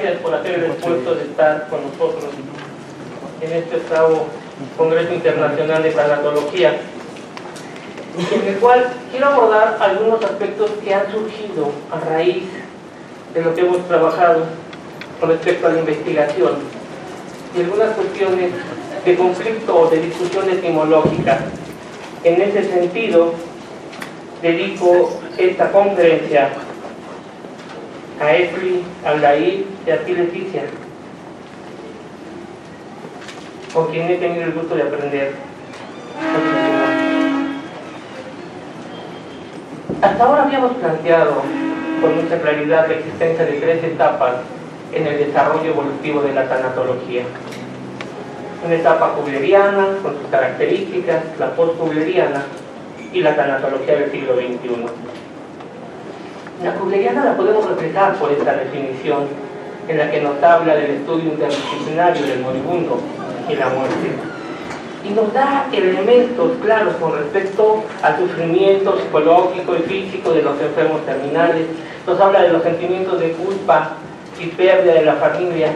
gracias por hacer el esfuerzo de estar con nosotros en este octavo Congreso Internacional de Tanatología, en el cual quiero abordar algunos aspectos que han surgido a raíz de lo que hemos trabajado con respecto a la investigación y algunas cuestiones de conflicto o de discusión etimológica. En ese sentido, dedico esta conferencia a Esli, a Aldair y a ti, Leticia, con quien he tenido el gusto de aprender. Hasta ahora habíamos planteado con mucha claridad la existencia de tres etapas en el desarrollo evolutivo de la tanatología. Una etapa kubleriana con sus características, la post-kubleriana y la tanatología del siglo XXI. La kubleriana la podemos reflejar por esta definición en la que nos habla del estudio interdisciplinario del moribundo y la muerte, y nos da elementos claros con respecto al sufrimiento psicológico y físico de los enfermos terminales. Nos habla de los sentimientos de culpa y pérdida de la familia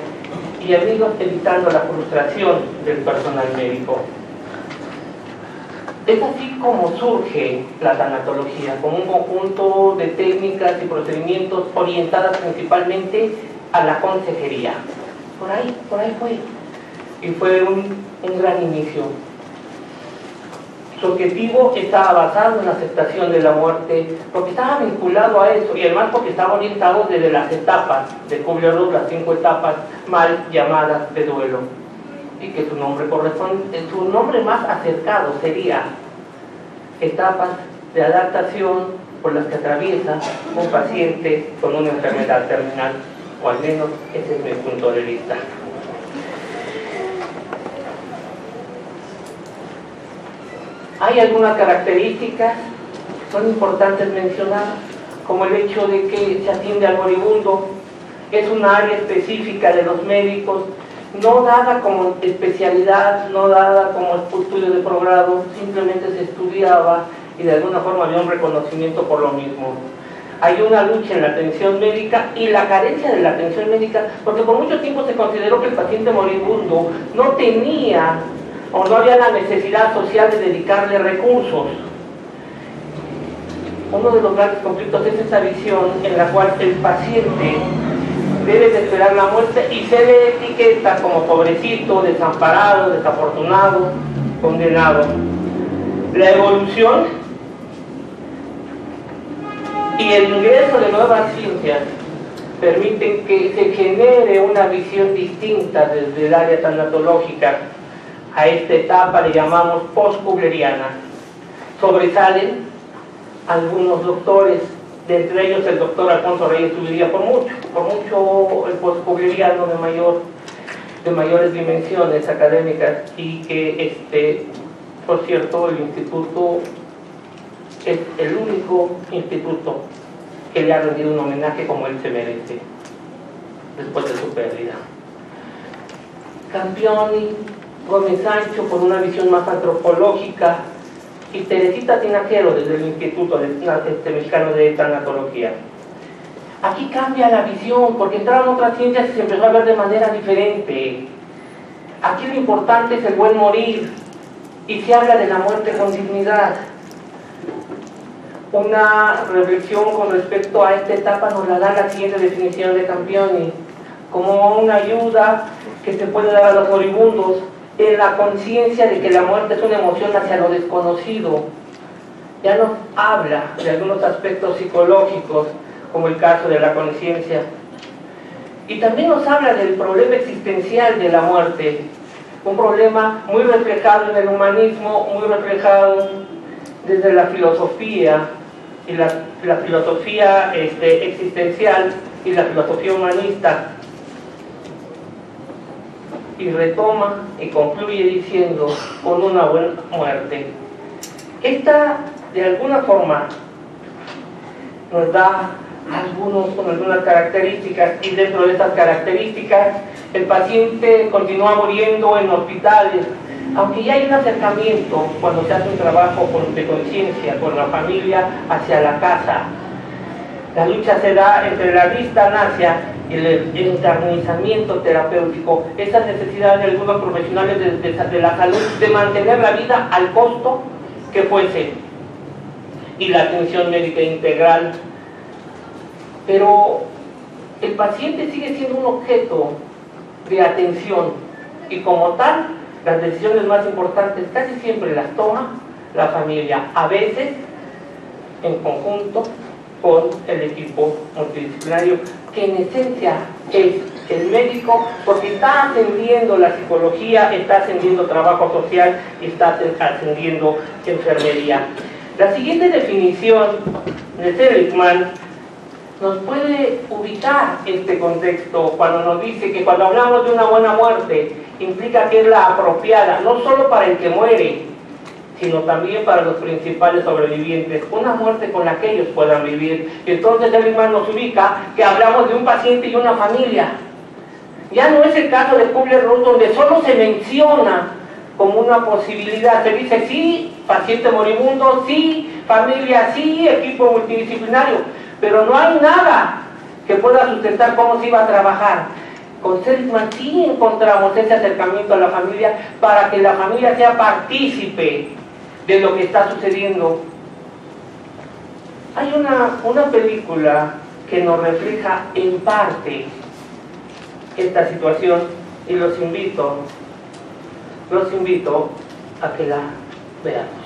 y amigos, evitando la frustración del personal médico. Es así como surge la tanatología, como un conjunto de técnicas y procedimientos orientadas principalmente a la consejería. Por ahí fue. Y fue un gran inicio. Su objetivo estaba basado en la aceptación de la muerte, porque estaba vinculado a eso, y además porque estaba orientado desde las etapas de Kubler-Ross, las 5 etapas mal llamadas de duelo, y que su nombre corresponde, su nombre más acercado sería etapas de adaptación por las que atraviesa un paciente con una enfermedad terminal, o al menos ese es mi punto de vista. Hay algunas características que son importantes mencionar, como el hecho de que se atiende al moribundo, es una área específica de los médicos, no dada como especialidad, no dada como estudio de progrado, simplemente se estudiaba y de alguna forma había un reconocimiento por lo mismo. Hay una lucha en la atención médica y la carencia de la atención médica, porque por mucho tiempo se consideró que el paciente moribundo no tenía o no había la necesidad social de dedicarle recursos. Uno de los grandes conflictos es esa visión en la cual el paciente debe de esperar la muerte y se le etiqueta como pobrecito, desamparado, desafortunado, condenado. La evolución y el ingreso de nuevas ciencias permiten que se genere una visión distinta desde el área tanatológica. A esta etapa le llamamos post-kubleriana. Sobresalen algunos doctores, de entre ellos el doctor Alfonso Reyes Ubiría, por mucho el post-kubleriano de mayores dimensiones académicas, y que por cierto, el instituto es el único instituto que le ha rendido un homenaje como él se merece después de su pérdida. Campioni, Gómez Sancho por una visión más antropológica, y Teresita Tinajero desde el Instituto Mexicano de Tanatología. Aquí cambia la visión, porque entraron otras ciencias y se empezó a ver de manera diferente. Aquí lo importante es el buen morir, y se habla de la muerte con dignidad. Una reflexión con respecto a esta etapa nos la da la siguiente definición de Campioni, como una ayuda que se puede dar a los moribundos en la conciencia de que la muerte es una emoción hacia lo desconocido. Ya nos habla de algunos aspectos psicológicos, como el caso de la conciencia, y también nos habla del problema existencial de la muerte, un problema muy reflejado en el humanismo, muy reflejado desde la filosofía, y la filosofía existencial y la filosofía humanista, y retoma y concluye diciendo con una buena muerte. Esta de alguna forma nos da algunas características, y dentro de esas características el paciente continúa muriendo en hospitales, aunque ya hay un acercamiento cuando se hace un trabajo de conciencia con la familia hacia la casa. La lucha se da entre la distancia el encarnizamiento terapéutico, esa necesidad de algunos profesionales de la salud de mantener la vida al costo que fuese, y la atención médica integral. Pero el paciente sigue siendo un objeto de atención y como tal, las decisiones más importantes casi siempre las toma la familia, a veces en conjunto con el equipo multidisciplinario, que en esencia es el médico, porque está ascendiendo la psicología, está ascendiendo trabajo social y está ascendiendo enfermería. La siguiente definición de Seligman nos puede ubicar este contexto cuando nos dice que cuando hablamos de una buena muerte implica que es la apropiada, no solo para el que muere, sino también para los principales sobrevivientes, una muerte con la que ellos puedan vivir. Y entonces Seligman nos ubica que hablamos de un paciente y una familia. Ya no es el caso de Kubler-Ross, donde solo se menciona como una posibilidad, se dice sí, paciente moribundo, sí, familia, sí, equipo multidisciplinario, pero no hay nada que pueda sustentar cómo se iba a trabajar. Con Seligman sí encontramos ese acercamiento a la familia para que la familia sea partícipe de lo que está sucediendo. Hay una película que nos refleja en parte esta situación y los invito a que la veamos.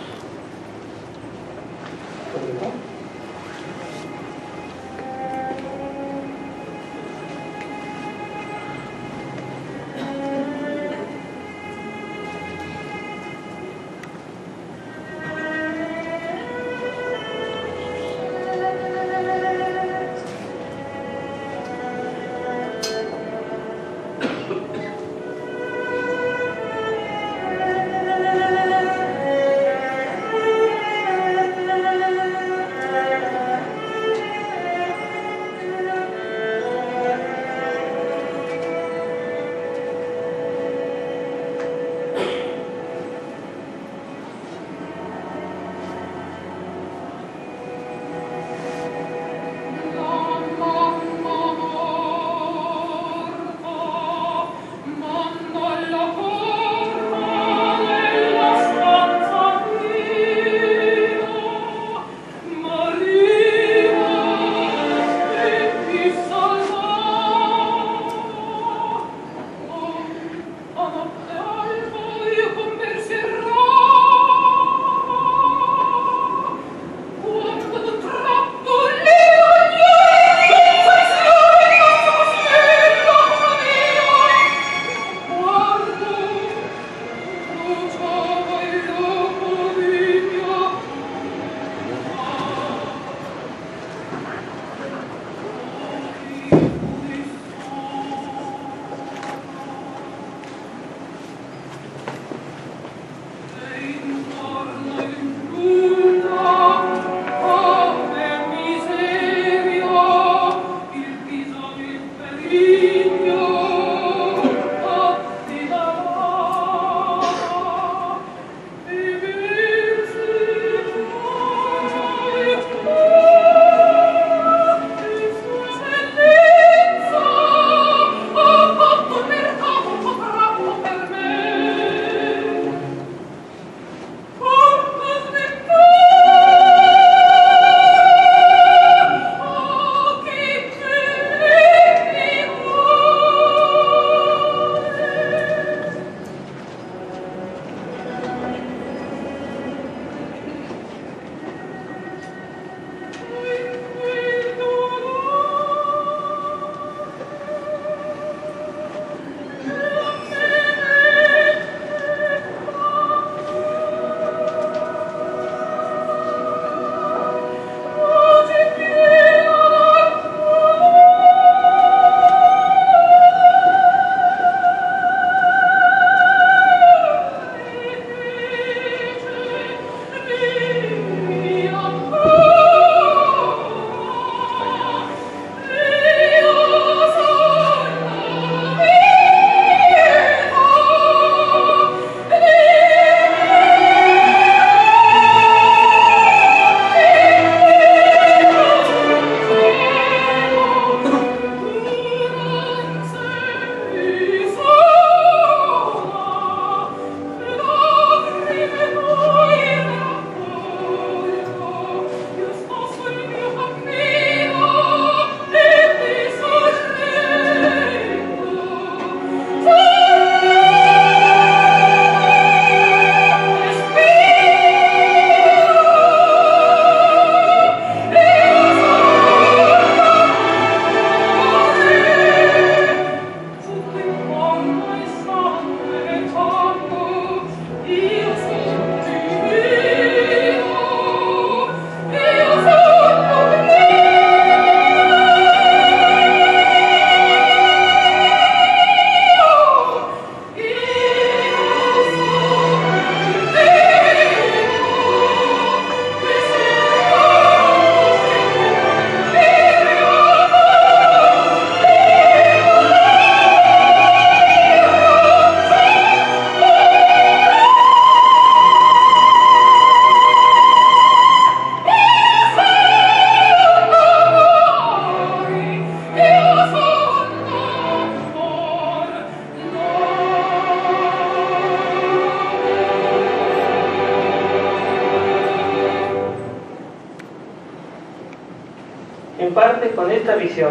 parte con esta visión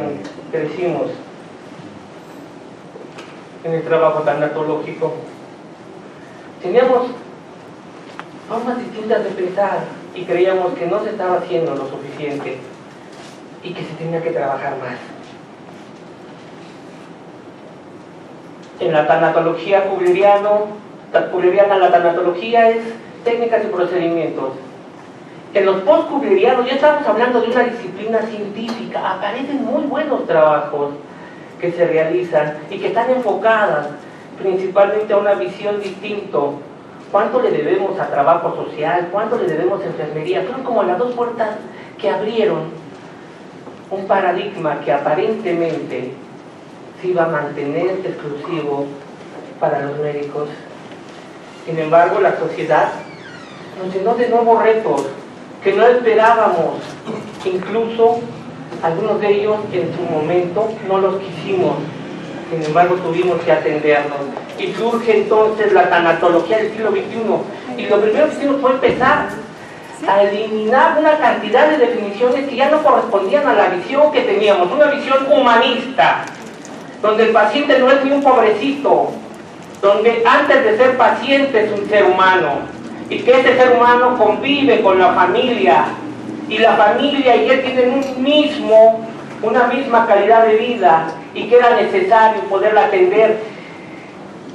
crecimos en el trabajo tanatológico. Teníamos formas distintas de pensar y creíamos que no se estaba haciendo lo suficiente y que se tenía que trabajar más. En la tanatología kubleriana, la tanatología es técnicas y procedimientos. En los post-kublerianos ya estamos hablando de una disciplina científica. Aparecen muy buenos trabajos que se realizan y que están enfocadas principalmente a una visión distinta. ¿Cuánto le debemos a trabajo social? ¿Cuánto le debemos a enfermería? Son como las dos puertas que abrieron un paradigma que aparentemente se iba a mantener exclusivo para los médicos. Sin embargo, la sociedad nos llenó de nuevos retos que no esperábamos. Incluso algunos de ellos en su momento no los quisimos. Sin embargo, tuvimos que atendernos. Y surge entonces la tanatología del siglo XXI. Y lo primero que hicimos fue empezar a eliminar una cantidad de definiciones que ya no correspondían a la visión que teníamos. Una visión humanista, donde el paciente no es ni un pobrecito, donde antes de ser paciente es un ser humano, y que ese ser humano convive con la familia, y la familia y él tienen una misma calidad de vida, y que era necesario poderla atender,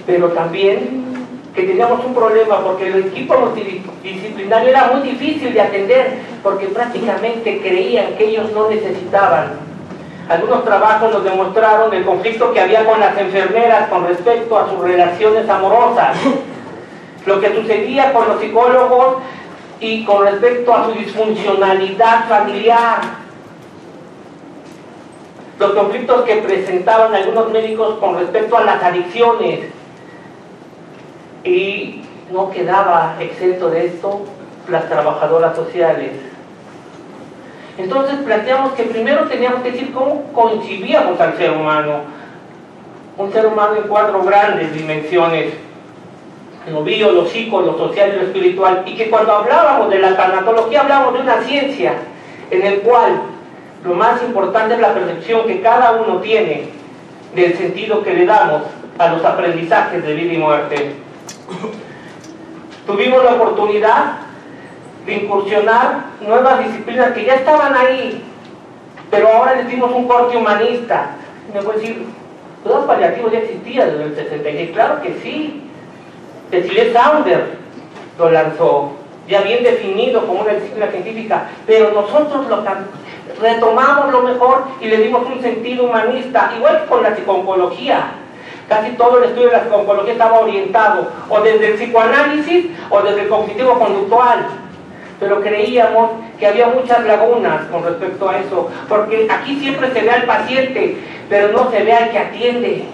pero también que teníamos un problema porque el equipo multidisciplinario era muy difícil de atender, porque prácticamente creían que ellos no necesitaban. Algunos trabajos nos demostraron el conflicto que había con las enfermeras con respecto a sus relaciones amorosas, lo que sucedía con los psicólogos y con respecto a su disfuncionalidad familiar, los conflictos que presentaban algunos médicos con respecto a las adicciones. Y no quedaba exento de esto las trabajadoras sociales. Entonces planteamos que primero teníamos que decir cómo concibíamos al ser humano. Un ser humano en 4 grandes dimensiones: lo bio, lo psico, lo social y lo espiritual. Y que cuando hablábamos de la tanatología hablábamos de una ciencia en el cual lo más importante es la percepción que cada uno tiene del sentido que le damos a los aprendizajes de vida y muerte. Tuvimos la oportunidad de incursionar nuevas disciplinas que ya estaban ahí, pero ahora les dimos un corte humanista. Me puede decir, ¿cuidados paliativos ya existían desde el 66? Claro que sí. Cecilia Saunders lo lanzó, ya bien definido como una disciplina científica, pero nosotros retomamos lo mejor y le dimos un sentido humanista, igual que con la psiconcología. Casi todo el estudio de la psiconcología estaba orientado o desde el psicoanálisis o desde el cognitivo-conductual, pero creíamos que había muchas lagunas con respecto a eso, porque aquí siempre se ve al paciente, pero no se ve al que atiende.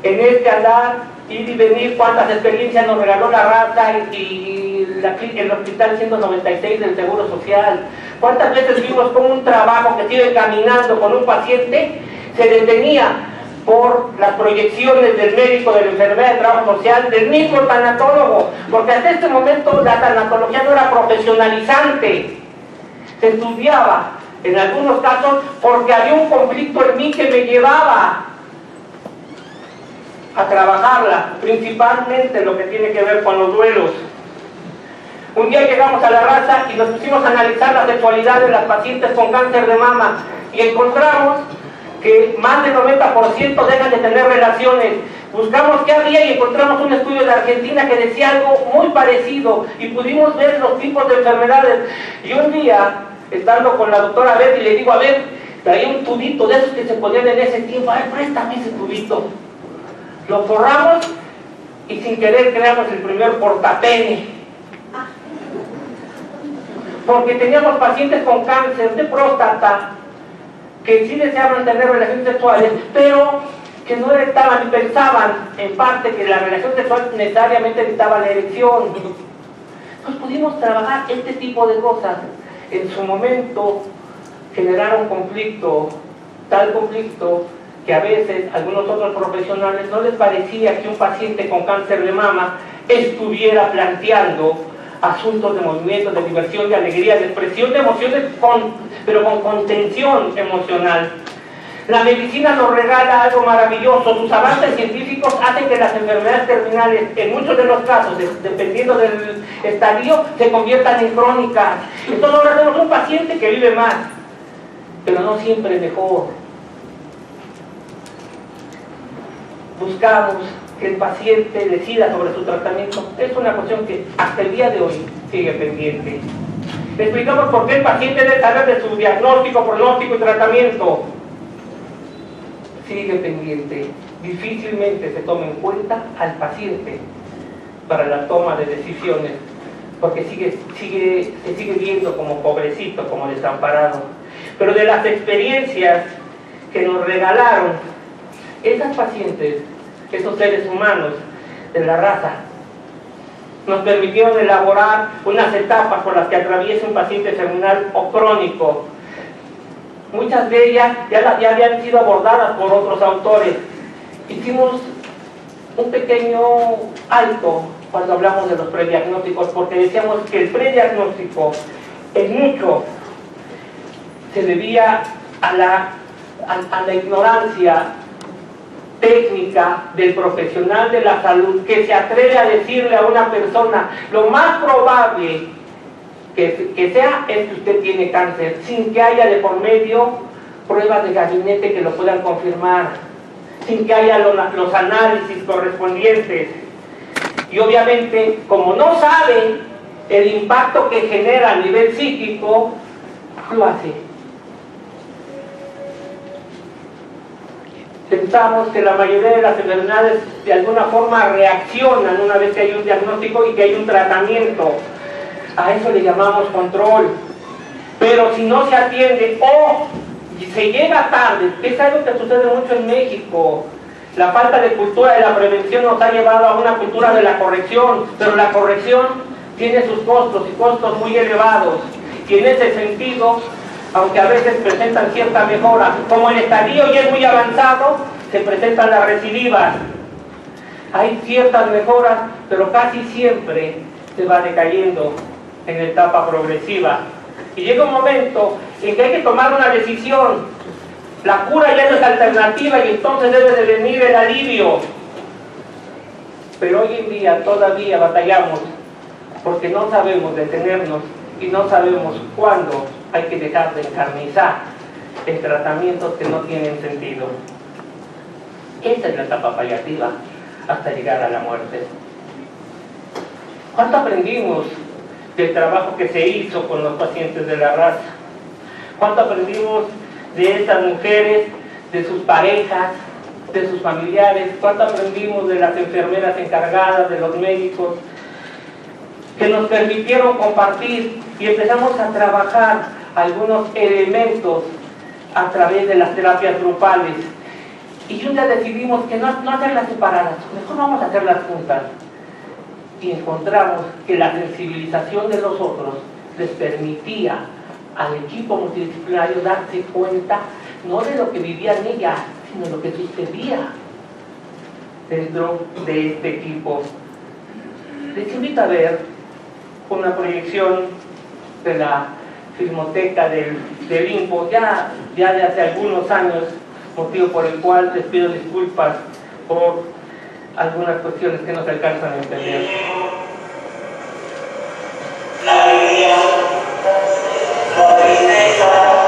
En este andar, ir y venir, cuántas experiencias nos regaló la raza y el Hospital 196 del Seguro Social. Cuántas veces vimos como un trabajo que sigue caminando con un paciente se detenía por las proyecciones del médico, de la enfermera de trabajo social, del mismo tanatólogo, porque hasta este momento la tanatología no era profesionalizante. Se estudiaba, en algunos casos, porque había un conflicto en mí que me llevaba a trabajarla, principalmente lo que tiene que ver con los duelos. Un día llegamos a la raza y nos pusimos a analizar la sexualidad de las pacientes con cáncer de mama y encontramos que más del 90% dejan de tener relaciones. Buscamos qué había y encontramos un estudio de Argentina que decía algo muy parecido y pudimos ver los tipos de enfermedades. Y un día, estando con la doctora Betty, le digo, a ver, traía un tubito de esos que se ponían en ese tiempo, a ver, préstame ese tubito. Lo forramos y sin querer creamos el primer portapene. Porque teníamos pacientes con cáncer de próstata que sí deseaban tener relaciones sexuales, pero que no erectaban y pensaban en parte que la relación sexual necesariamente necesitaba la erección. Pues pudimos trabajar este tipo de cosas. En su momento generaron conflicto, tal conflicto que a veces a algunos otros profesionales no les parecía que un paciente con cáncer de mama estuviera planteando asuntos de movimiento, de diversión, de alegría, de expresión de emociones, pero con contención emocional. La medicina nos regala algo maravilloso. Sus avances científicos hacen que las enfermedades terminales, en muchos de los casos, dependiendo del estadio, se conviertan en crónicas. Entonces ahora tenemos un paciente que vive más, pero no siempre mejor. Buscamos que el paciente decida sobre su tratamiento. Es una cuestión que hasta el día de hoy sigue pendiente. Le explicamos por qué el paciente debe saber de su diagnóstico, pronóstico y tratamiento. Sigue pendiente. Difícilmente se toma en cuenta al paciente para la toma de decisiones, porque se sigue viendo como pobrecito, como desamparado. Pero de las experiencias que nos regalaron esas pacientes, esos seres humanos de la raza, nos permitieron elaborar unas etapas por las que atraviesa un paciente terminal o crónico. Muchas de ellas ya habían sido abordadas por otros autores. Hicimos un pequeño alto cuando hablamos de los prediagnósticos, porque decíamos que el prediagnóstico en mucho se debía a la ignorancia técnica del profesional de la salud, que se atreve a decirle a una persona lo más probable que sea es que usted tiene cáncer, sin que haya de por medio pruebas de gabinete que lo puedan confirmar, sin que haya los análisis correspondientes. Y obviamente, como no sabe el impacto que genera a nivel psíquico, lo hace. Pensamos que la mayoría de las enfermedades de alguna forma reaccionan una vez que hay un diagnóstico y que hay un tratamiento. A eso le llamamos control. Pero si no se atiende o se llega tarde, es algo que sucede mucho en México. La falta de cultura de la prevención nos ha llevado a una cultura de la corrección, pero la corrección tiene sus costos y costos muy elevados. Y en ese sentido, aunque a veces presentan cierta mejora, como el estadio ya es muy avanzado, se presentan las recidivas. Hay ciertas mejoras, pero casi siempre se va decayendo en la etapa progresiva. Y llega un momento en que hay que tomar una decisión. La cura ya no es alternativa y entonces debe de venir el alivio. Pero hoy en día todavía batallamos porque no sabemos detenernos y no sabemos cuándo hay que dejar de encarnizar en tratamientos que no tienen sentido. Esa es la etapa paliativa hasta llegar a la muerte. ¿Cuánto aprendimos del trabajo que se hizo con los pacientes de la raza? ¿Cuánto aprendimos de esas mujeres, de sus parejas, de sus familiares? ¿Cuánto aprendimos de las enfermeras encargadas, de los médicos, que nos permitieron compartir y empezamos a trabajar algunos elementos a través de las terapias grupales? Y un día decidimos que no hacerlas separadas, mejor vamos a hacerlas juntas. Y encontramos que la sensibilización de los otros les permitía al equipo multidisciplinario darse cuenta no de lo que vivían ellas, sino de lo que sucedía dentro de este equipo. Les invito a ver una proyección de la Filmoteca del INPO, ya de hace algunos años, motivo por el cual les pido disculpas por algunas cuestiones que no se alcanzan a entender. La alegría, la tristeza,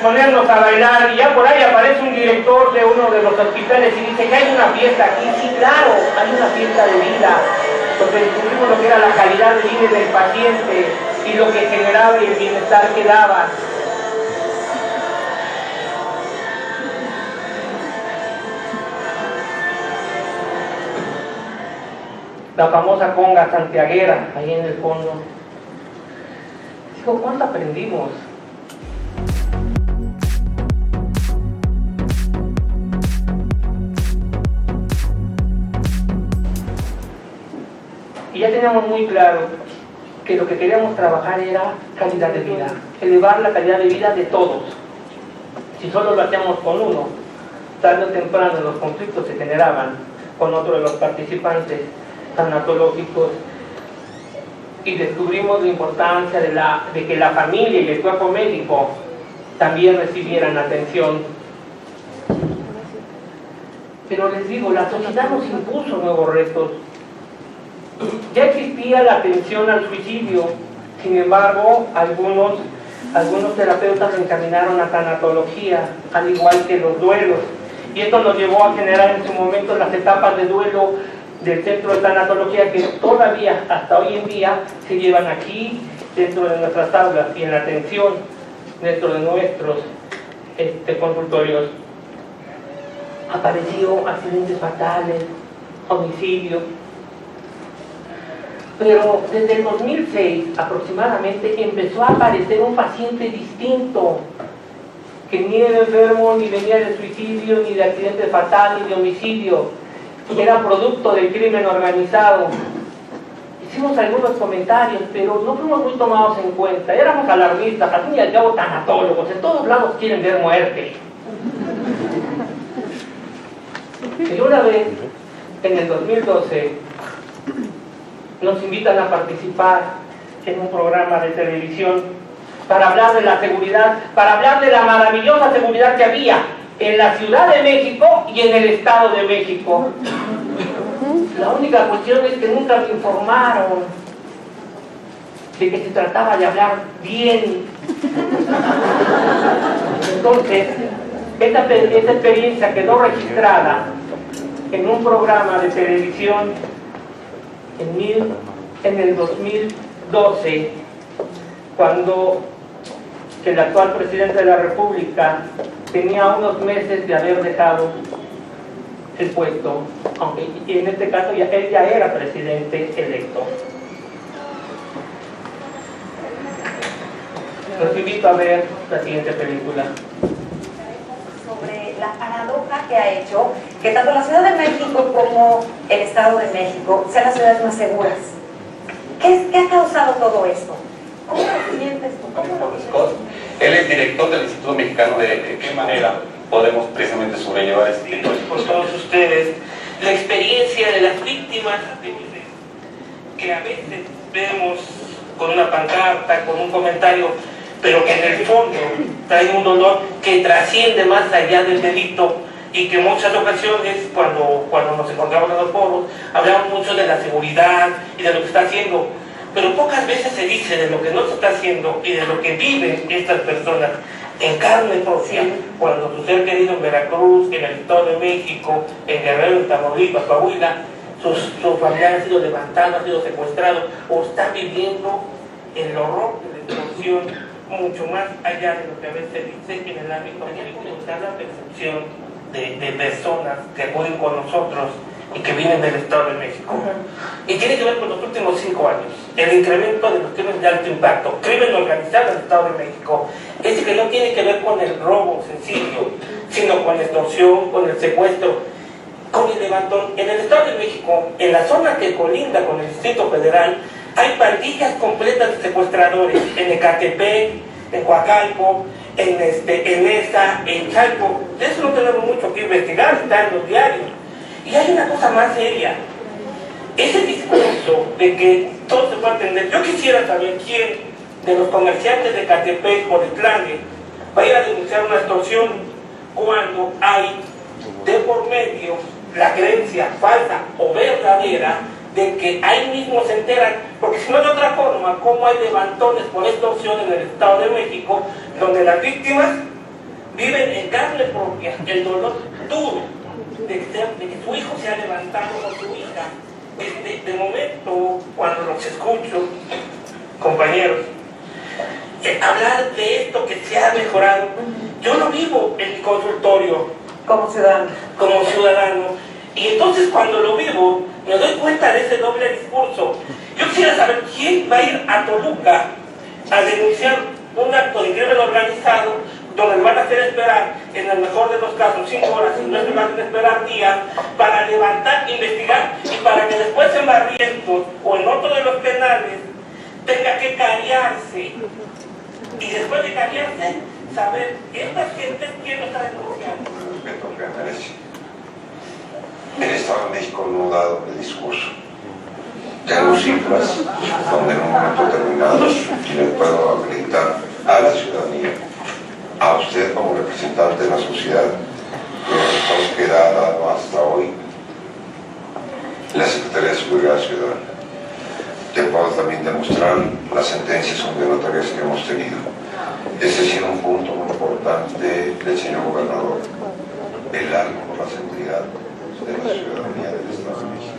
Ponernos a bailar, y ya por ahí aparece un director de uno de los hospitales y dice que hay una fiesta aquí. Sí, claro, hay una fiesta de vida, porque descubrimos lo que era la calidad de vida del paciente y lo que generaba y el bienestar que daba. La famosa conga santiaguera, ahí en el fondo. Digo, ¿cuánto aprendimos? Y ya teníamos muy claro que lo que queríamos trabajar era calidad de vida, elevar la calidad de vida de todos. Si solo lo hacíamos con uno, tarde o temprano los conflictos se generaban con otro de los participantes tanatológicos, y descubrimos la importancia de que la familia y el cuerpo médico también recibieran atención. Pero les digo, la sociedad nos impuso nuevos retos. Ya existía la atención al suicidio, sin embargo, algunos terapeutas se encaminaron a tanatología, al igual que los duelos. Y esto nos llevó a generar en su momento las etapas de duelo del centro de tanatología, que todavía, hasta hoy en día, se llevan aquí, dentro de nuestras aulas, y en la atención, dentro de nuestros consultorios. Apareció accidentes fatales, homicidios. Pero desde el 2006 aproximadamente empezó a aparecer un paciente distinto, que ni era enfermo, ni venía de suicidio, ni de accidente fatal, ni de homicidio, era producto del crimen organizado. Hicimos algunos comentarios, pero no fuimos muy tomados en cuenta. Éramos alarmistas, al fin y al cabo tanatólogos, en todos lados quieren ver muerte. Y una vez, en el 2012, nos invitan a participar en un programa de televisión para hablar de la seguridad, para hablar de la maravillosa seguridad que había en la Ciudad de México y en el Estado de México. La única cuestión es que nunca me informaron de que se trataba de hablar bien. Entonces, esta experiencia quedó registrada en un programa de televisión en el 2012, cuando el actual presidente de la República tenía unos meses de haber dejado el puesto, aunque en este caso él ya era presidente electo. Los invito a ver la siguiente película. Sobre la paradoja que ha hecho que tanto la Ciudad de México como el Estado de México sean las ciudades más seguras. ¿Qué ha causado todo esto? ¿Cómo lo sientes tú? Él es director del Instituto Mexicano de qué manera podemos precisamente sobrellevar este tipo de por todos ustedes, la experiencia de las víctimas que a veces vemos con una pancarta, con un comentario, pero que en el fondo trae un dolor que trasciende más allá del delito, y que en muchas ocasiones cuando nos encontramos en los foros hablamos mucho de la seguridad y de lo que está haciendo, pero pocas veces se dice de lo que no se está haciendo y de lo que viven estas personas en carne propia, cuando su ser querido en Veracruz, en el Estado de México, en Guerrero, en Tamaulipas, Coahuila, sus familiares han sido levantados, han sido secuestrados, o están viviendo el horror de la extorsión, mucho más allá de lo que a veces se dice en el ámbito médico. Está la percepción de personas que acuden con nosotros y que vienen del Estado de México. Y tiene que ver con los últimos 5 años, el incremento de los crímenes de alto impacto, crimen organizado en el Estado de México. Es que no tiene que ver con el robo sencillo, sino con la extorsión, con el secuestro. con el levantón. En el Estado de México, en la zona que colinda con el Distrito Federal, hay pandillas completas de secuestradores, en Ecatepec, en Coacalco, en Nesa, en Chalco. De eso no tenemos mucho que investigar, está en los diarios. Y hay una cosa más seria. Ese discurso de que todo se puede atender, yo quisiera saber quién de los comerciantes de Ecatepec o de Tlangue va a ir a denunciar una extorsión cuando hay de por medio la creencia falsa o verdadera de que ahí mismo se enteran, porque si no de otra forma, ¿cómo hay levantones por extorsión en el Estado de México, donde las víctimas viven en carne propia el dolor duro de que su hijo se ha levantado o su hija? De momento, cuando los escucho, compañeros, hablar de esto que se ha mejorado, yo lo vivo en mi consultorio Como ciudadano. como ciudadano, y entonces cuando lo vivo me doy cuenta de ese doble discurso. Yo quisiera saber quién va a ir a Toluca a denunciar un acto de crimen organizado donde le van a hacer esperar, en el mejor de los casos, 5 horas, y no es que van a esperar días para levantar, investigar, y para que después en Barrientos o en otro de los penales tenga que cariarse, y después de cariarse saber estas gentes quién lo está denunciando. Respeto que merece. El Estado de México no ha dado el discurso. Tengo cifras donde en un momento determinado, y le puedo acreditar a la ciudadanía, a usted como representante de la sociedad, los que ha dado hasta hoy la Secretaría de Seguridad Ciudadana. Te puedo también demostrar las sentencias condenatorias que hemos tenido. Ese es un punto muy importante del señor gobernador, velar por la seguridad de la ciudadanía del Estado de México.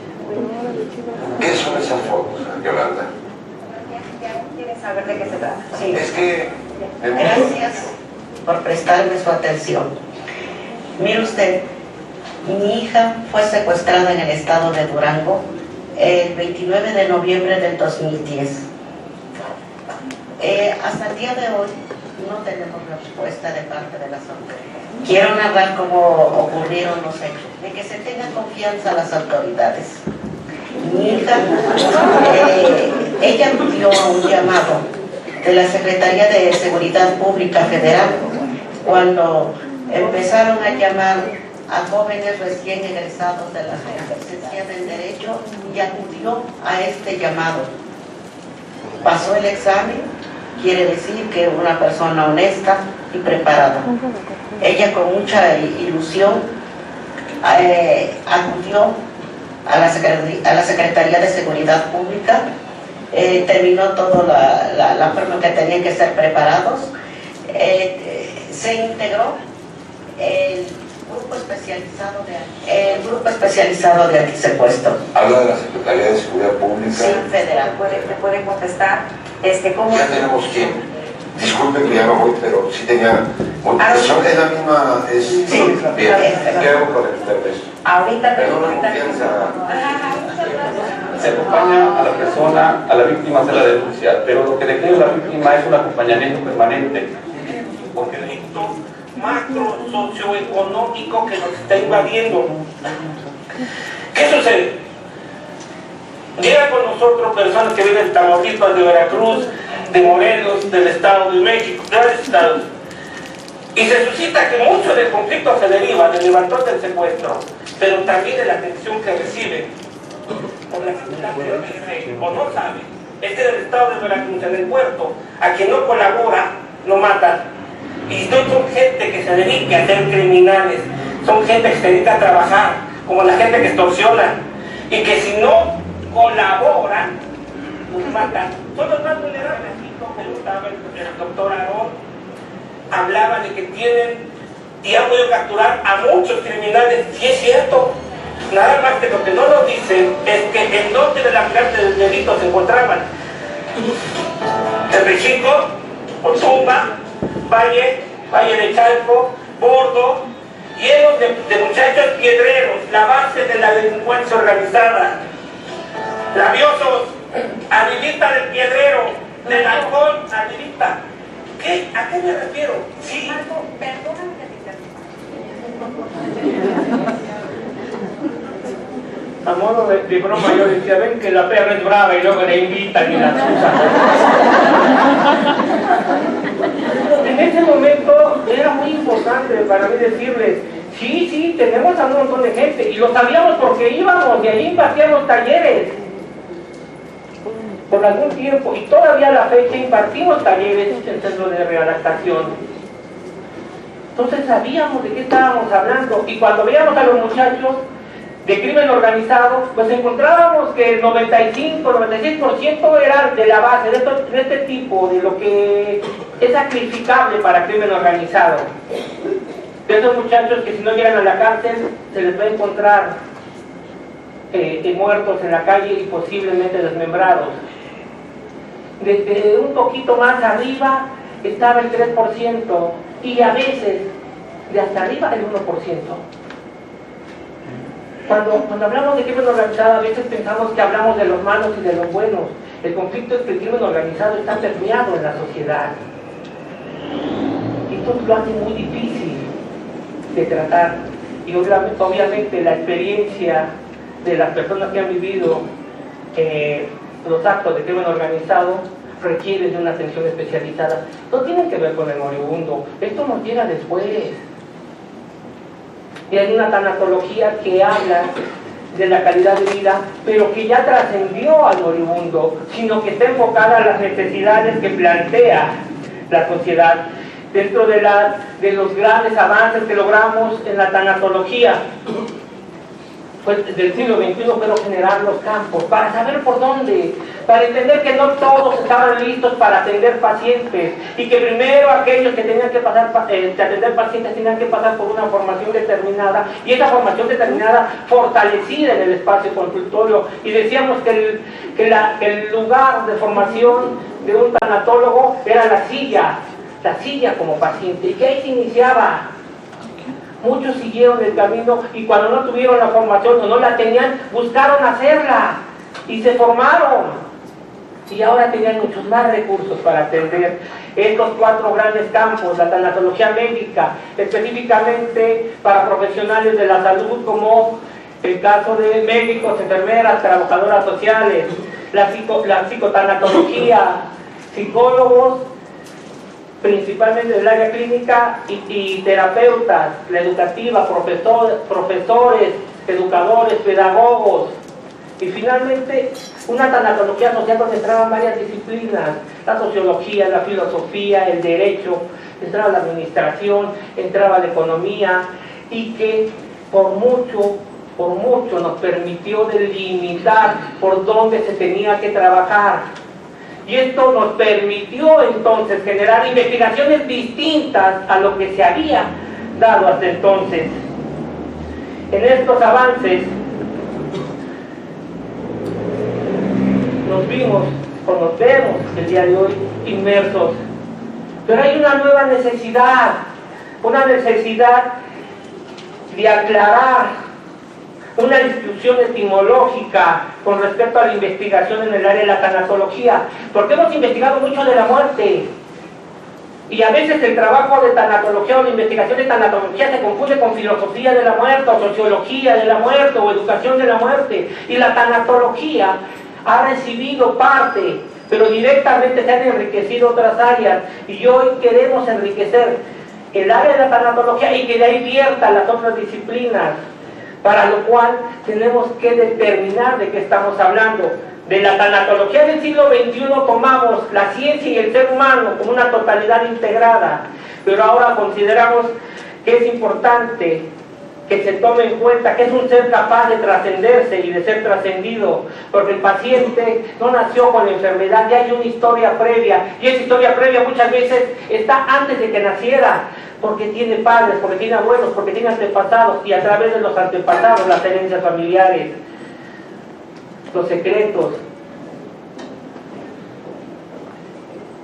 ¿Qué son esas fotos, Yolanda? ¿Quieres saber de qué se trata? Sí. Es que... Gracias por prestarme su atención. Mire usted, mi hija fue secuestrada en el estado de Durango el 29 de noviembre del 2010. Hasta el día de hoy no tenemos respuesta de parte de las autoridades. Quiero narrar cómo ocurrieron los hechos, de que se tenga confianza las autoridades. Mi hija, ella acudió a un llamado de la Secretaría de Seguridad Pública Federal cuando empezaron a llamar a jóvenes recién egresados de la Universidad del Derecho, y acudió a este llamado. Pasó el examen, quiere decir que una persona honesta y preparada. Ella con mucha ilusión acudió a la Secretaría de Seguridad Pública, terminó toda la forma que tenían que ser preparados, se integró el grupo especializado de antisecuestro. Habla de la Secretaría de Seguridad Pública. Sí, federal. ¿Te puede contestar? ¿Cómo? Ya tenemos quién. Disculpe que ya me voy, pero sí tenía... Es la misma... Sí, bien. ¿Qué hago para evitar esto? Ahorita te Perdón, confianza. Se acompaña a la persona, a la víctima a hacer la denuncia, pero lo que requiere la víctima es un acompañamiento permanente. Porque el delito macro socioeconómico que nos está invadiendo. ¿Qué sucede? Llegan con nosotros personas que viven en Tamaulipas, de Veracruz, de Morelos, del Estado de México, de varios estados. Y se suscita que mucho del conflicto se deriva del levantón del secuestro, pero también de la atención que reciben. Por la situación que dice, o no sabe, es que del Estado de Veracruz, en el puerto, a quien no colabora, lo matan. Y no son gente que se dedique a ser criminales, son gente que se dedica a trabajar, como la gente que extorsiona, y que si no colaboran, los matan. Son los más vulnerables. El doctor Aarón hablaba de que tienen y han podido capturar a muchos criminales, y es cierto. Nada más que lo que no nos dicen es que el norte de la pirámide del delito se encontraban Tepechico, Otumba, Valle de Chalco, Bordo, llenos de muchachos piedreros, la base de la delincuencia organizada. Labiosos, arribita del piedrero, del alcohol, arribita. ¿A qué me refiero? Sí. Marco, perdóname que te interrumpa. A modo de broma yo decía, ven que la perra es brava y luego la invitan y la usan. En ese momento era muy importante para mí decirles, sí, tenemos a un montón de gente, y lo sabíamos porque íbamos y ahí impartíamos talleres por algún tiempo, y todavía a la fecha impartimos talleres en centros de readaptación. Entonces sabíamos de qué estábamos hablando, y cuando veíamos a los muchachos de crimen organizado, pues encontrábamos que el 95-96% era de la base, de este tipo, de lo que es sacrificable para crimen organizado. De esos muchachos que si no llegan a la cárcel, se les va a encontrar muertos en la calle y posiblemente desmembrados. Desde un poquito más arriba estaba el 3%, y a veces de hasta arriba el 1%. Cuando hablamos de crimen organizado, a veces pensamos que hablamos de los malos y de los buenos. El conflicto es que el crimen organizado está permeado en la sociedad. Y esto lo hace muy difícil de tratar. Y obviamente la experiencia de las personas que han vivido los actos de crimen organizado requiere de una atención especializada. No tienen que ver con el moribundo. Esto nos llega después. Y hay una tanatología que habla de la calidad de vida, pero que ya trascendió al moribundo, sino que está enfocada a las necesidades que plantea la sociedad. Dentro de los grandes avances que logramos en la tanatología, pues del siglo XXI, fueron generar los campos, para saber por dónde, para entender que no todos estaban listos para atender pacientes, y que primero aquellos que tenían que pasar, atender pacientes tenían que pasar por una formación determinada, y esa formación determinada fortalecida en el espacio consultorio. Y decíamos que el lugar de formación de un tanatólogo era la silla como paciente, y que ahí se iniciaba. Muchos siguieron el camino, y cuando no tuvieron la formación o no la tenían, buscaron hacerla y se formaron, y ahora tenían muchos más recursos para atender estos 4 grandes campos: la tanatología médica, específicamente para profesionales de la salud, como el caso de médicos, enfermeras, trabajadoras sociales; la psicotanatología, psicólogos, principalmente del área clínica, y terapeutas, la educativa, profesores, educadores, pedagogos, y finalmente una tanatología social donde entraban varias disciplinas: la sociología, la filosofía, el derecho, entraba la administración, entraba la economía, y que por mucho nos permitió delimitar por dónde se tenía que trabajar. Y esto nos permitió entonces generar investigaciones distintas a lo que se había dado hasta entonces. En estos avances nos vemos el día de hoy inmersos, pero hay una nueva necesidad de aclarar una discusión etimológica con respecto a la investigación en el área de la tanatología, porque hemos investigado mucho de la muerte, y a veces el trabajo de tanatología o la investigación de tanatología se confunde con filosofía de la muerte, o sociología de la muerte, o educación de la muerte, y la tanatología ha recibido parte, pero directamente se han enriquecido otras áreas, y hoy queremos enriquecer el área de la tanatología y que de ahí vierta las otras disciplinas, para lo cual tenemos que determinar de qué estamos hablando. De la tanatología del siglo XXI tomamos la ciencia y el ser humano como una totalidad integrada, pero ahora consideramos que es importante que se tome en cuenta que es un ser capaz de trascenderse y de ser trascendido, porque el paciente no nació con la enfermedad, ya hay una historia previa, y esa historia previa muchas veces está antes de que naciera, porque tiene padres, porque tiene abuelos, porque tiene antepasados, y a través de los antepasados, las herencias familiares, los secretos,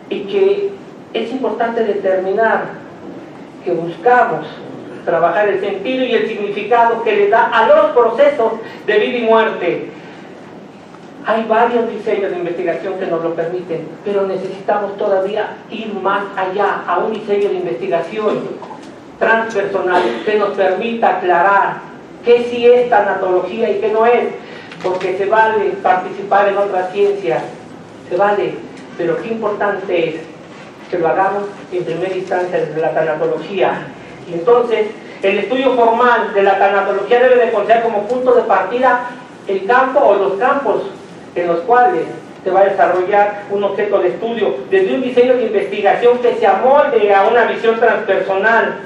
y que es importante determinar que buscamos trabajar el sentido y el significado que le da a los procesos de vida y muerte. Hay varios diseños de investigación que nos lo permiten, pero necesitamos todavía ir más allá, a un diseño de investigación transpersonal que nos permita aclarar qué sí es tanatología y qué no es. porque se vale participar en otras ciencias, se vale, pero qué importante es que lo hagamos en primera instancia desde la tanatología. Y entonces, el estudio formal de la tanatología debe de considerar como punto de partida el campo o los campos en los cuales se va a desarrollar un objeto de estudio, desde un diseño de investigación que se amolde a una visión transpersonal,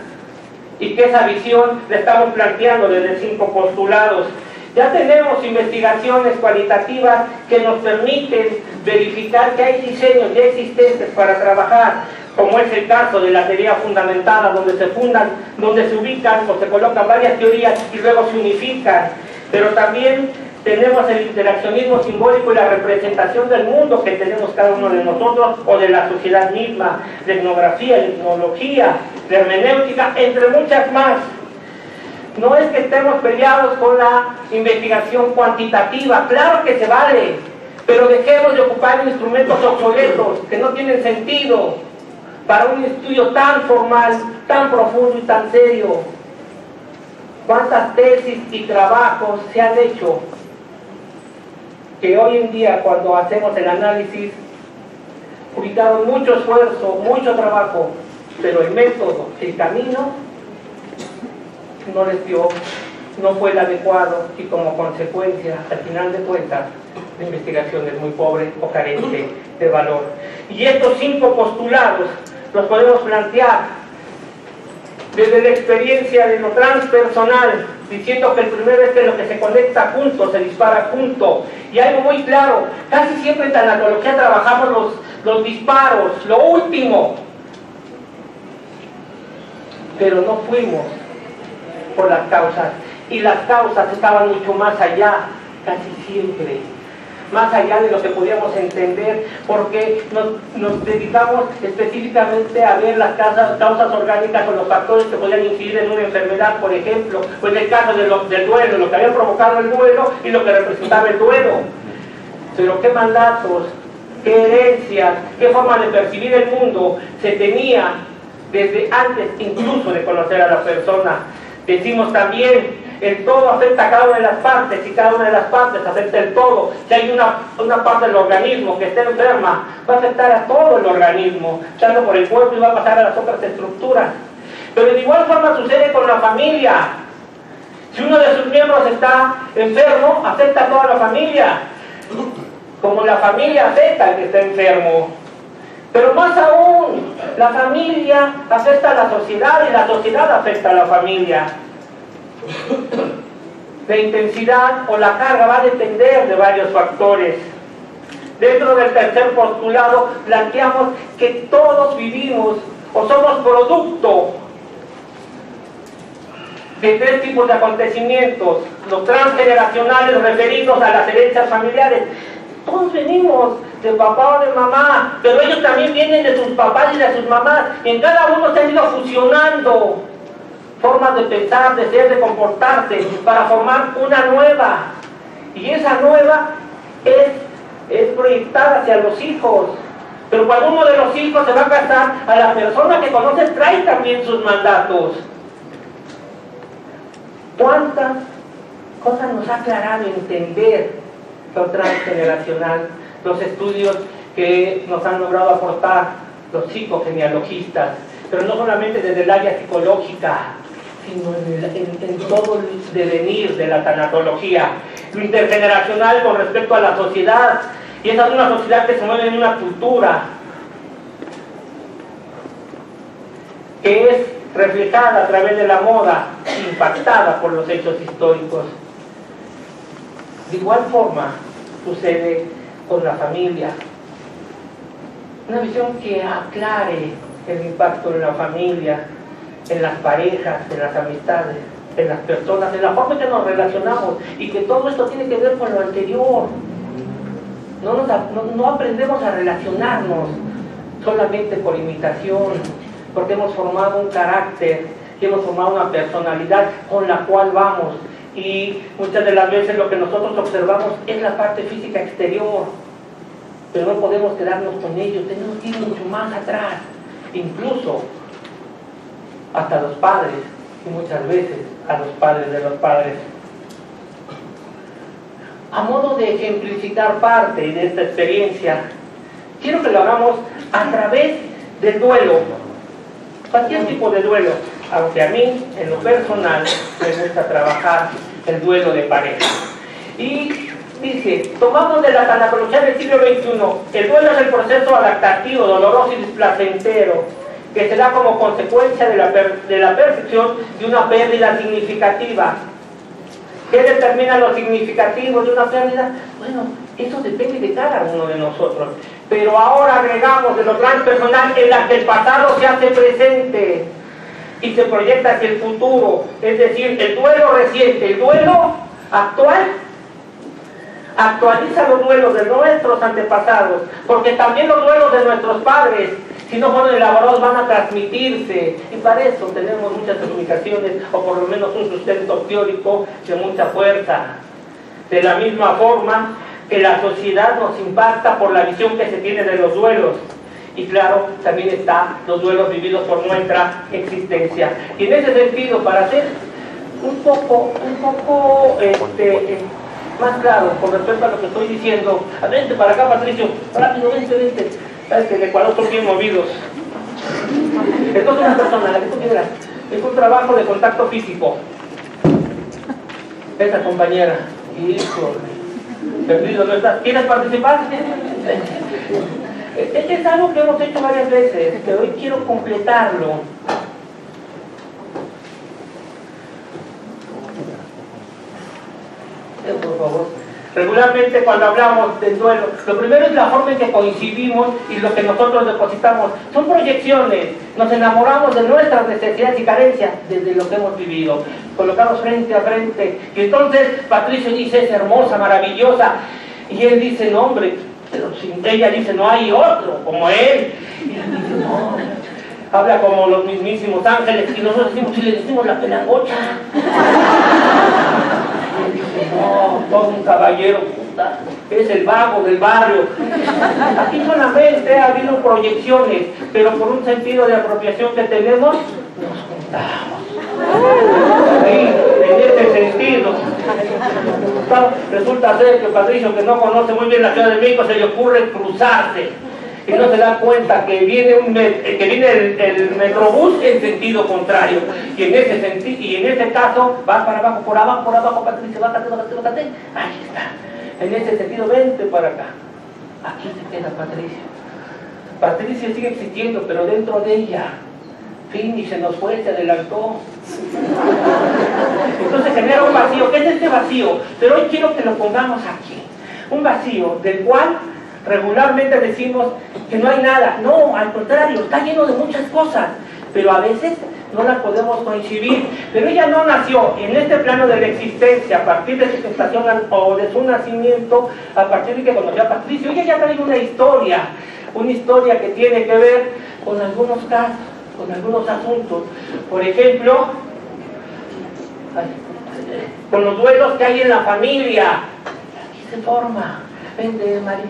y que esa visión la estamos planteando desde 5 postulados. Ya tenemos investigaciones cualitativas que nos permiten verificar que hay diseños ya existentes para trabajar, como es el caso de la teoría fundamentada, donde se ubican o se colocan varias teorías y luego se unifican. Pero también tenemos el interaccionismo simbólico y la representación del mundo que tenemos cada uno de nosotros o de la sociedad misma, de etnografía, de etnología, de hermenéutica, entre muchas más. No es que estemos peleados con la investigación cuantitativa, claro que se vale, pero dejemos de ocupar instrumentos obsoletos que no tienen sentido para un estudio tan formal, tan profundo y tan serio. ¿Cuántas tesis y trabajos se han hecho que hoy en día, cuando hacemos el análisis, ubicaron mucho esfuerzo, mucho trabajo, pero el método, el camino, no les dio, no fue el adecuado, y como consecuencia, al final de cuentas, la investigación es muy pobre o carente de valor. Y estos 5 postulados los podemos plantear desde la experiencia de lo transpersonal, diciendo que el primero es que lo que se conecta junto, se dispara junto. Y algo muy claro, casi siempre en tanatología trabajamos los disparos, lo último, pero no fuimos por las causas, y las causas estaban mucho más allá, casi siempre, más allá de lo que podíamos entender, porque nos dedicamos específicamente a ver las causas orgánicas o los factores que podían incidir en una enfermedad, por ejemplo, o en el caso del duelo, lo que había provocado el duelo y lo que representaba el duelo. Pero qué mandatos, qué herencias, qué forma de percibir el mundo se tenía desde antes incluso de conocer a la persona. Decimos también, el todo afecta a cada una de las partes, y cada una de las partes afecta el todo. Si hay una parte del organismo que esté enferma, va a afectar a todo el organismo, tanto por el cuerpo, y va a pasar a las otras estructuras. Pero de igual forma sucede con la familia. Si uno de sus miembros está enfermo, afecta a toda la familia, como la familia afecta al que está enfermo. Pero más aún, la familia afecta a la sociedad, y la sociedad afecta a la familia. La intensidad o la carga va a depender de varios factores. Dentro del tercer postulado planteamos que todos vivimos o somos producto de 3 tipos de acontecimientos: los transgeneracionales, referidos a las herencias familiares. Todos venimos de papá o de mamá, pero ellos también vienen de sus papás y de sus mamás, y en cada uno se han ido fusionando formas de pensar, de ser, de comportarse, para formar una nueva, y esa nueva es proyectada hacia los hijos. Pero cuando uno de los hijos se va a casar, a la persona que conoce trae también sus mandatos. ¿Cuántas cosas nos ha aclarado entender lo transgeneracional, los estudios que nos han logrado aportar los psicogenealogistas, pero no solamente desde el área psicológica, sino en todo el devenir de la tanatología, lo intergeneracional con respecto a la sociedad, y esa es una sociedad que se mueve en una cultura que es reflejada a través de la moda, impactada por los hechos históricos. De igual forma sucede con la familia. Una visión que aclare el impacto de la familia, en las parejas, en las amistades, en las personas, en la forma en que nos relacionamos, y que todo esto tiene que ver con lo anterior. No aprendemos a relacionarnos solamente por imitación, porque hemos formado un carácter y hemos formado una personalidad con la cual vamos. Y muchas de las veces lo que nosotros observamos es la parte física exterior, pero no podemos quedarnos con ellos, tenemos que ir mucho más atrás, incluso hasta los padres, y muchas veces a los padres de los padres. a modo de ejemplificar parte de esta experiencia, quiero que lo hagamos a través del duelo, cualquier tipo de duelo, aunque a mí, en lo personal, me gusta trabajar el duelo de pareja. Y dice, tomamos de la tanatología del siglo XXI, el duelo es el proceso adaptativo, doloroso y displacentero, que se da como consecuencia de la percepción de una pérdida significativa. ¿Qué determina lo significativo de una pérdida? Bueno, eso depende de cada uno de nosotros. Pero ahora agregamos de lo transpersonal en la que el pasado se hace presente y se proyecta hacia el futuro. Es decir, el duelo reciente, el duelo actual, actualiza los duelos de nuestros antepasados, porque también los duelos de nuestros padres, si no fueron elaborados, van a transmitirse, y para eso tenemos muchas comunicaciones, o por lo menos un sustento teórico de mucha fuerza. De la misma forma que la sociedad nos impacta por la visión que se tiene de los duelos, y claro, también están los duelos vividos por nuestra existencia. Y en ese sentido, para ser un poco más claro con respecto a lo que estoy diciendo, vente para acá, Patricio, rápido, vente. Sabes que en Ecuador son bien movidos. Esto es una persona, es un trabajo de contacto físico. Esa compañera, hijo, perdido no estás. ¿Quieres participar? Este es algo que hemos hecho varias veces, pero hoy quiero completarlo. Por favor. Regularmente cuando hablamos del duelo, lo primero es la forma en que coincidimos y lo que nosotros depositamos. Son proyecciones, nos enamoramos de nuestras necesidades y carencias desde lo que hemos vivido, colocados frente a frente. Y entonces Patricio dice, es hermosa, maravillosa, y él dice, no hombre, pero ella dice, no hay otro como él. Y él dice, no, habla como los mismísimos ángeles, y nosotros decimos, si le decimos la pelangocha. No, todo un caballero, puta, es el vago del barrio. Aquí solamente ha habido proyecciones, pero por un sentido de apropiación que tenemos, nos juntamos. Sí, en este sentido. Resulta ser que Patricio, que no conoce muy bien la Ciudad de México, se le ocurre cruzarse. Y no se da cuenta que viene el metrobús en sentido contrario, y en ese caso va para abajo, por abajo, Patricia, bájate, ahí está. En ese sentido, vente para acá. Aquí se queda Patricia sigue existiendo, pero dentro de ella, fin, y se nos fue, se adelantó. Entonces genera un vacío. ¿Qué es este vacío? Pero hoy quiero que lo pongamos aquí. Un vacío del cual regularmente decimos que no hay nada. No, al contrario, está lleno de muchas cosas, pero a veces no las podemos coincidir. Pero ella no nació en este plano de la existencia a partir de su gestación o de su nacimiento, a partir de que conoció a Patricio. Ella ya trae una historia que tiene que ver con algunos casos, con algunos asuntos. Por ejemplo, con los duelos que hay en la familia. Aquí se forma. Vente, María.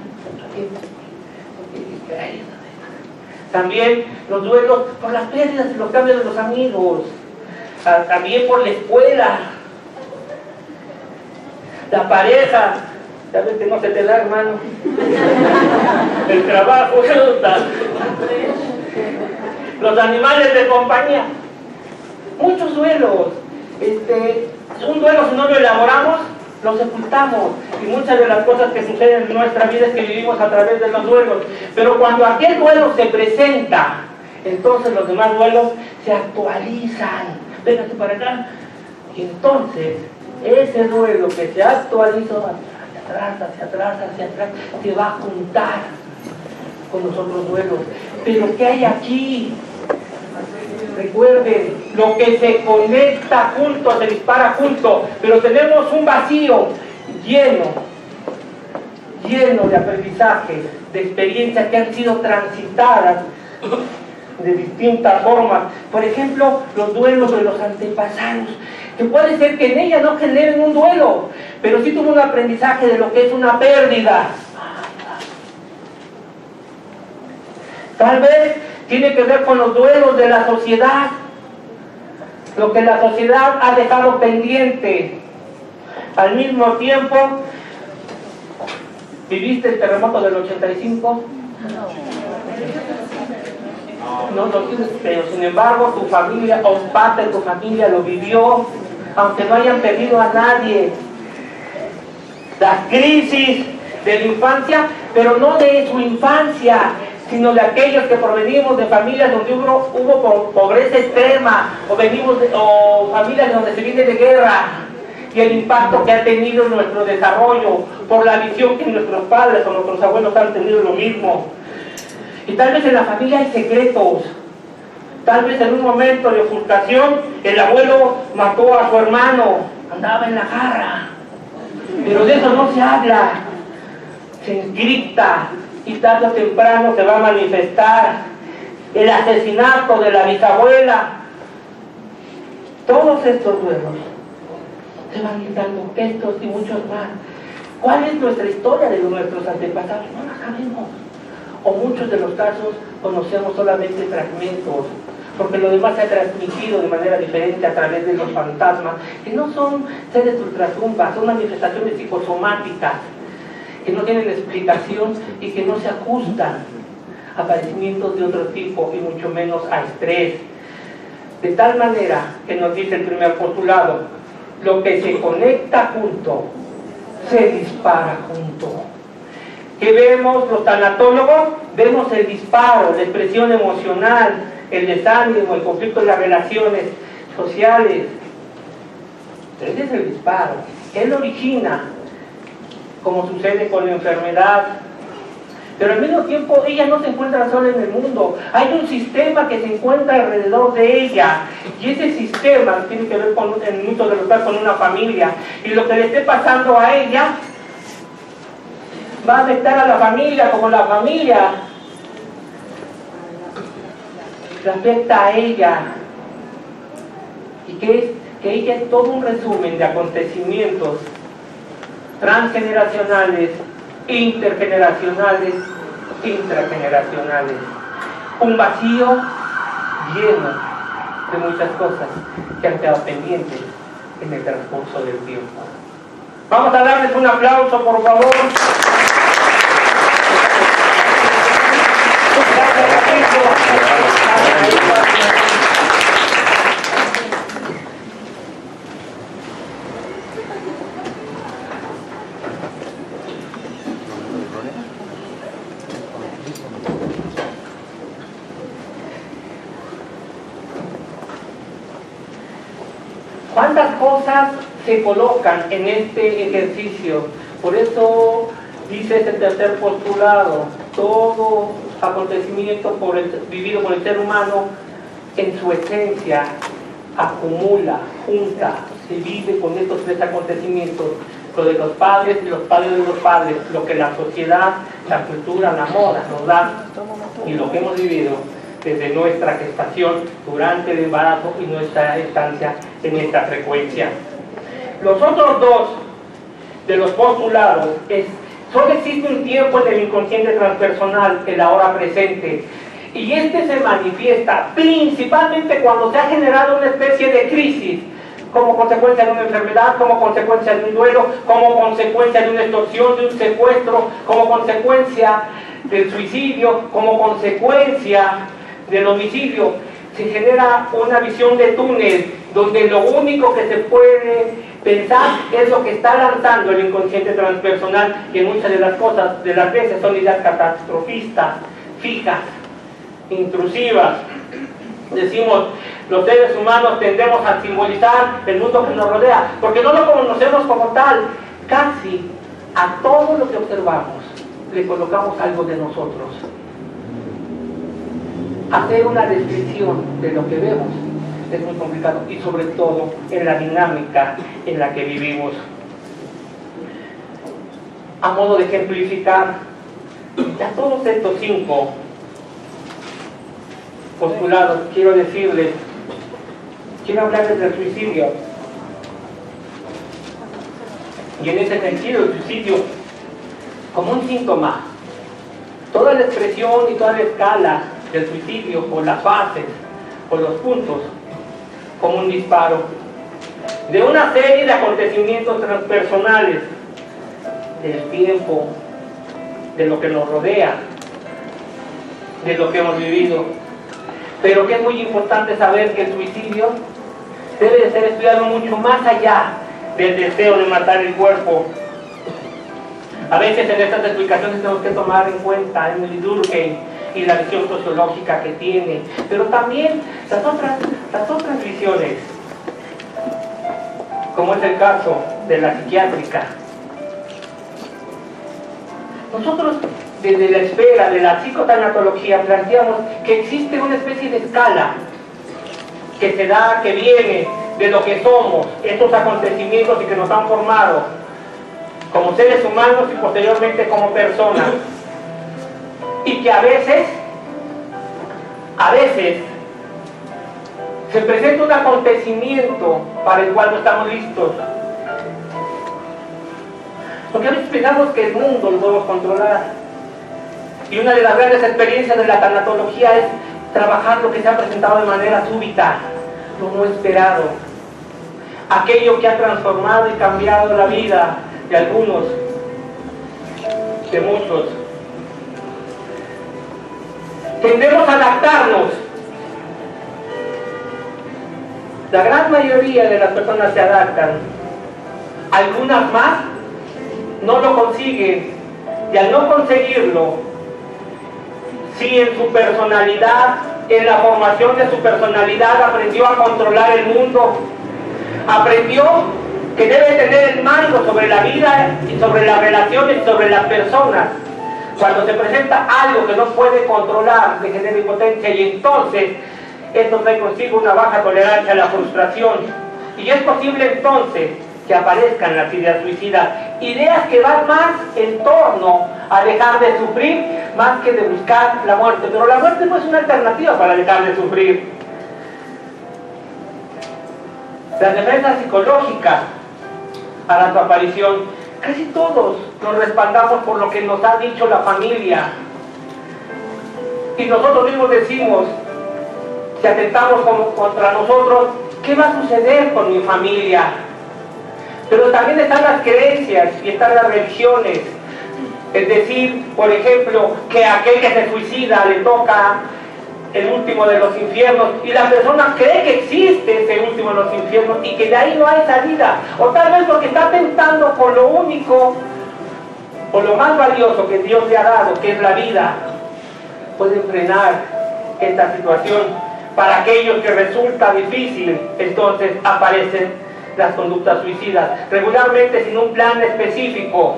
También los duelos por las pérdidas y los cambios de los amigos, también por la escuela, la pareja, sabes que no se te da, hermano, el trabajo, los animales de compañía, muchos duelos. Un duelo, si no lo elaboramos, lo sepultamos, y muchas de las cosas que suceden en nuestra vida es que vivimos a través de los duelos. Pero cuando aquel duelo se presenta, entonces los demás duelos se actualizan. Véngase para acá. Y entonces ese duelo que se actualizó hacia atrás, se va a juntar con los otros duelos. Pero ¿qué hay aquí? Recuerden, lo que se conecta junto se dispara junto, pero tenemos un vacío lleno de aprendizajes, de experiencias que han sido transitadas de distintas formas. Por ejemplo, los duelos de los antepasados, que puede ser que en ella no generen un duelo, pero sí tuvo un aprendizaje de lo que es una pérdida. Tal vez tiene que ver con los duelos de la sociedad, lo que la sociedad ha dejado pendiente. Al mismo tiempo, ¿Viviste el terremoto del 85? No, pero sin embargo tu familia o parte de tu familia lo vivió, aunque no hayan perdido a nadie. Las crisis de la infancia, pero no de su infancia, sino de aquellos que provenimos de familias donde hubo pobreza extrema, o familias donde se viene de guerra, y el impacto que ha tenido en nuestro desarrollo, por la visión que nuestros padres o nuestros abuelos han tenido lo mismo. Y tal vez en la familia hay secretos, tal vez en un momento de ofuscación el abuelo mató a su hermano, andaba en la garra, pero de eso no se habla, se encripta, y tarde o temprano se va a manifestar el asesinato de la bisabuela. Todos estos duelos se van quitando, estos y muchos más. ¿Cuál es nuestra historia de nuestros antepasados? No la sabemos, o muchos de los casos conocemos solamente fragmentos, porque lo demás se ha transmitido de manera diferente a través de los fantasmas, que no son seres ultratumbas, son manifestaciones psicosomáticas que no tienen explicación y que no se ajustan a padecimientos de otro tipo y mucho menos a estrés. De tal manera que nos dice el primer postulado, lo que se conecta junto, se dispara junto. ¿Qué vemos los tanatólogos? Vemos el disparo, la expresión emocional, el desánimo, el conflicto en las relaciones sociales. Ese es el disparo. Él origina, como sucede con la enfermedad, pero al mismo tiempo ella no se encuentra sola en el mundo. Hay un sistema que se encuentra alrededor de ella, y ese sistema tiene que ver con, en muchos de los casos, con una familia, y lo que le esté pasando a ella va a afectar a la familia, como la familia le afecta a ella, y que ella es todo un resumen de acontecimientos transgeneracionales, intergeneracionales, intrageneracionales. Un vacío lleno de muchas cosas que han quedado pendientes en el transcurso del tiempo. Vamos a darles un aplauso, por favor. ¿Cuántas cosas se colocan en este ejercicio? Por eso dice este tercer postulado, todo acontecimiento vivido por el ser humano en su esencia acumula, junta, se vive con estos tres acontecimientos, lo de los padres y los padres de los padres, lo que la sociedad, la cultura, la moda nos da, y lo que hemos vivido desde nuestra gestación, durante el embarazo y nuestra estancia en esta frecuencia. Los otros dos de los postulados es: solo existe un tiempo en el inconsciente transpersonal, el ahora presente, y este se manifiesta principalmente cuando se ha generado una especie de crisis, como consecuencia de una enfermedad, como consecuencia de un duelo, como consecuencia de una extorsión, de un secuestro, como consecuencia del suicidio, como consecuencia del homicidio. Se genera una visión de túnel, donde lo único que se puede pensar es lo que está lanzando el inconsciente transpersonal, que muchas de las cosas, de las veces, son ideas catastrofistas, fijas, intrusivas. Decimos, los seres humanos tendemos a simbolizar el mundo que nos rodea, porque no lo conocemos como tal. Casi a todo lo que observamos le colocamos algo de nosotros. Hacer una descripción de lo que vemos es muy complicado, y sobre todo en la dinámica en la que vivimos. A modo de ejemplificar, ya todos estos 5 postulados, quiero decirles, quiero hablarles del suicidio. Y en ese sentido, el suicidio como un síntoma, toda la expresión y toda la escala del suicidio, por las fases, por los puntos, como un disparo de una serie de acontecimientos transpersonales del tiempo, de lo que nos rodea, de lo que hemos vivido. Pero que es muy importante saber que el suicidio debe de ser estudiado mucho más allá del deseo de matar el cuerpo. A veces en estas explicaciones tenemos que tomar en cuenta Emily Durkheim y la visión sociológica que tiene, pero también las otras visiones, como es el caso de la psiquiátrica. Nosotros, desde la esfera de la psicotanatología, planteamos que existe una especie de escala que se da, que viene de lo que somos, estos acontecimientos y que nos han formado como seres humanos y posteriormente como personas, y que a veces se presenta un acontecimiento para el cual no estamos listos, porque a veces pensamos que el mundo lo podemos controlar, y una de las grandes experiencias de la tanatología es trabajar lo que se ha presentado de manera súbita, lo no esperado, aquello que ha transformado y cambiado la vida de algunos, de muchos. Tendemos a adaptarnos. La gran mayoría de las personas se adaptan. Algunas más no lo consiguen, y al no conseguirlo, si en su personalidad, en la formación de su personalidad, aprendió a controlar el mundo, aprendió que debe tener el mando sobre la vida y sobre las relaciones y sobre las personas. Cuando se presenta algo que no puede controlar, le genera impotencia, y entonces esto trae consigo una baja tolerancia a la frustración, y es posible entonces que aparezcan las ideas suicidas, ideas que van más en torno a dejar de sufrir más que de buscar la muerte. Pero la muerte no es una alternativa para dejar de sufrir. Las defensas psicológicas para su aparición, casi todos nos respaldamos por lo que nos ha dicho la familia, y nosotros mismos decimos, si atentamos contra nosotros, ¿qué va a suceder con mi familia? Pero también están las creencias y están las religiones. Es decir, por ejemplo, que a aquel que se suicida le toca el último de los infiernos, y la persona cree que existe ese último de los infiernos y que de ahí no hay salida, o tal vez porque está tentando con lo único o lo más valioso que Dios le ha dado, que es la vida. Pueden frenar esta situación. Para aquellos que resulta difícil, entonces aparecen las conductas suicidas, regularmente sin un plan específico.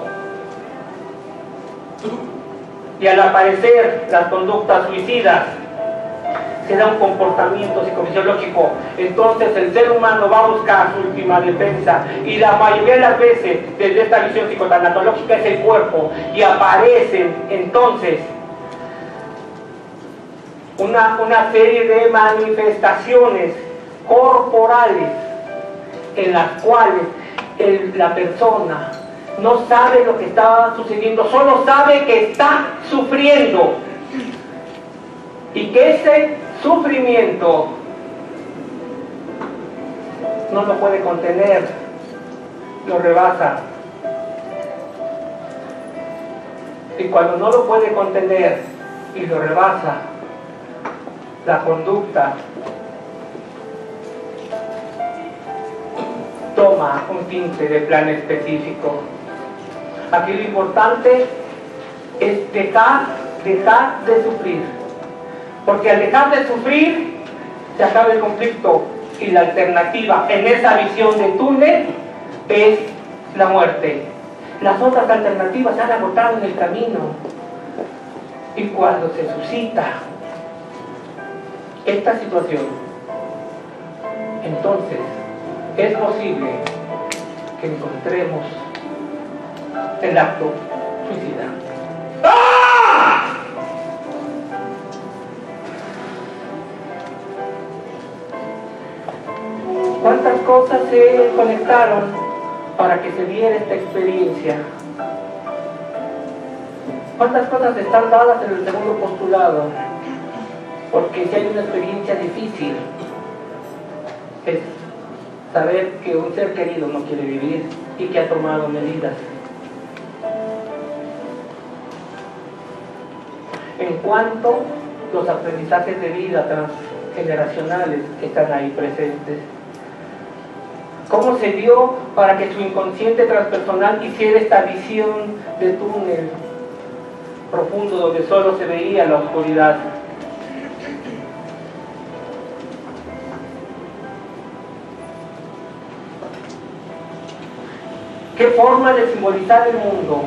Y al aparecer las conductas suicidas, se da un comportamiento psicofisiológico. Entonces el ser humano va a buscar su última defensa, y la mayoría de las veces, desde esta visión psicotanatológica, es el cuerpo, y aparecen entonces una serie de manifestaciones corporales en las cuales la persona no sabe lo que está sucediendo, solo sabe que está sufriendo, y que ese sufrimiento no lo puede contener, lo rebasa. Y cuando no lo puede contener y lo rebasa, la conducta toma un tinte de plan específico. Aquí lo importante es dejar de sufrir, porque al dejar de sufrir se acaba el conflicto, y la alternativa en esa visión de túnel es la muerte. Las otras alternativas se han agotado en el camino, y cuando se suscita esta situación, entonces es posible que encontremos el acto suicida. ¡Ah! ¿Cuántas cosas se conectaron para que se diera esta experiencia? ¿Cuántas cosas están dadas en el segundo postulado? Porque si hay una experiencia difícil, es saber que un ser querido no quiere vivir y que ha tomado medidas. en cuanto los aprendizajes de vida transgeneracionales están ahí presentes. ¿Cómo se dio para que su inconsciente transpersonal hiciera esta visión de túnel profundo donde solo se veía la oscuridad? ¿Qué forma de simbolizar el mundo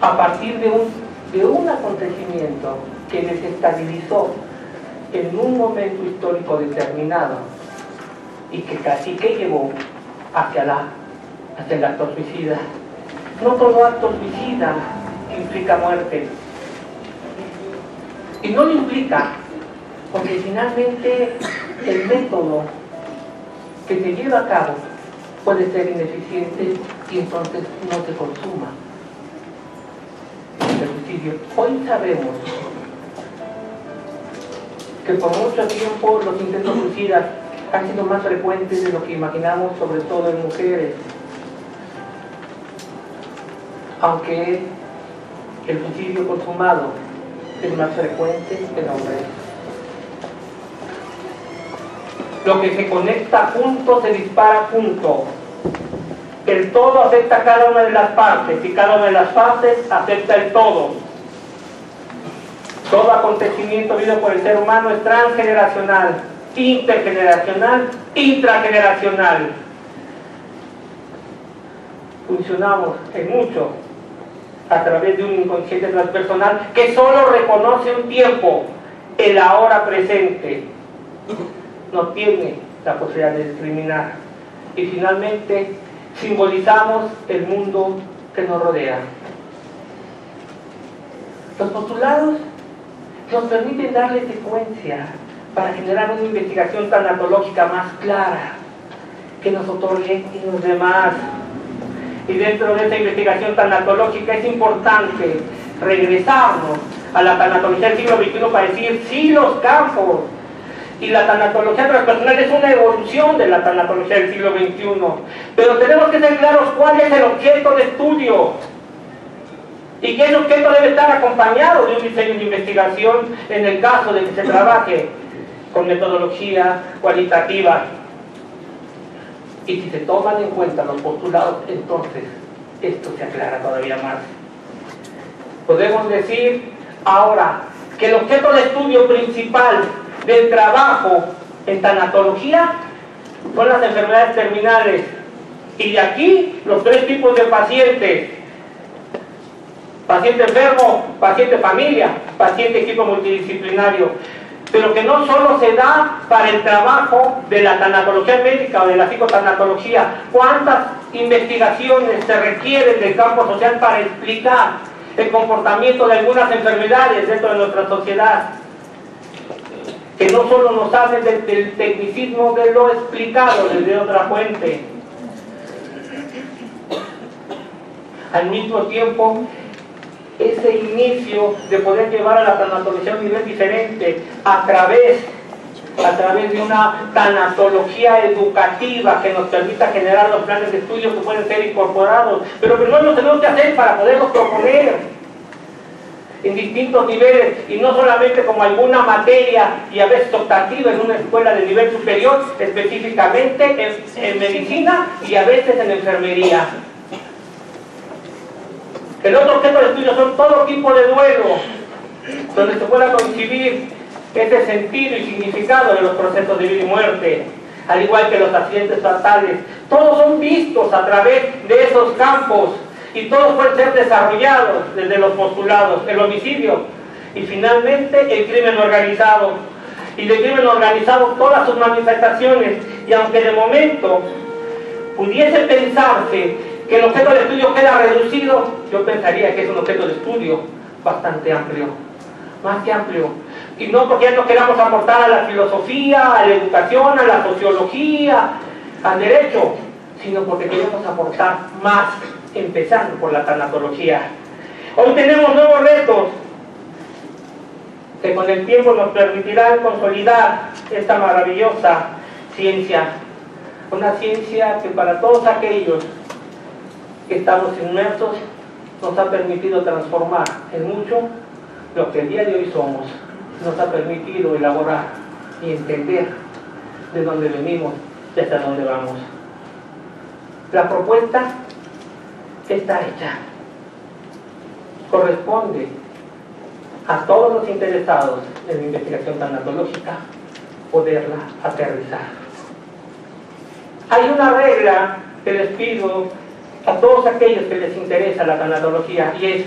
a partir de un acontecimiento que desestabilizó en un momento histórico determinado y que casi que llevó hacia el acto suicida? No todo acto suicida implica muerte, y no lo implica porque finalmente el método que se lleva a cabo puede ser ineficiente y entonces no se consuma el suicidio. Hoy sabemos que por mucho tiempo los intentos suicidas han sido más frecuentes de lo que imaginamos, sobre todo en mujeres, aunque el suicidio consumado es más frecuente en hombres. Lo que se conecta junto se dispara junto. El todo afecta a cada una de las partes y cada una de las partes afecta el todo. Todo acontecimiento vivido por el ser humano es transgeneracional, intergeneracional, intrageneracional. Funcionamos en mucho a través de un inconsciente transpersonal que solo reconoce un tiempo, el ahora presente. No tiene la posibilidad de discriminar. Y finalmente simbolizamos el mundo que nos rodea. Los postulados nos permiten darle secuencia para generar una investigación tanatológica más clara que nos otorgue y los demás. Y dentro de esta investigación tanatológica es importante regresarnos a la tanatología del siglo XXI para decir sí, los campos. Y la tanatología transpersonal es una evolución de la tanatología del siglo XXI. Pero tenemos que ser claros cuál es el objeto de estudio. Y que ese objeto debe estar acompañado de un diseño de investigación en el caso de que se trabaje con metodología cualitativa. Y si se toman en cuenta los postulados, entonces esto se aclara todavía más. Podemos decir ahora que el objeto de estudio principal del trabajo en tanatología son las enfermedades terminales, y de aquí los tres tipos de pacientes: paciente enfermo, paciente familia, paciente equipo multidisciplinario. Pero que no solo se da para el trabajo de la tanatología médica o de la psicotanatología. ¿Cuántas investigaciones se requieren del campo social para explicar el comportamiento de algunas enfermedades dentro de nuestra sociedad? Que no solo nos hablen del tecnicismo de lo explicado desde otra fuente. Al mismo tiempo, ese inicio de poder llevar a la tanatología a un nivel diferente a través de una tanatología educativa que nos permita generar los planes de estudio que pueden ser incorporados, pero primero lo tenemos que hacer para poderlos proponer en distintos niveles y no solamente como alguna materia y a veces optativa en una escuela de nivel superior, específicamente en medicina y a veces en enfermería. El otro objeto de estudio son todo tipo de duelo, donde se pueda concebir ese sentido y significado de los procesos de vida y muerte, al igual que los accidentes fatales. Todos son vistos a través de esos campos y todos pueden ser desarrollados desde los postulados: el homicidio y finalmente el crimen organizado. Y del crimen organizado todas sus manifestaciones. Y aunque de momento pudiese pensarse que el objeto de estudio queda reducido, yo pensaría que es un objeto de estudio bastante amplio, más que amplio. Y no porque ya no queramos aportar a la filosofía, a la educación, a la sociología, al derecho, sino porque queremos aportar más, empezando por la tanatología. Hoy tenemos nuevos retos que con el tiempo nos permitirán consolidar esta maravillosa ciencia. Una ciencia que para todos aquellos que estamos inmersos nos ha permitido transformar en mucho lo que el día de hoy somos nos ha permitido elaborar y entender de dónde venimos y hasta dónde vamos. La propuesta está hecha. Corresponde a todos los interesados en la investigación tanatológica poderla aterrizar. Hay una regla que les pido a todos aquellos que les interesa la tanatología, y es: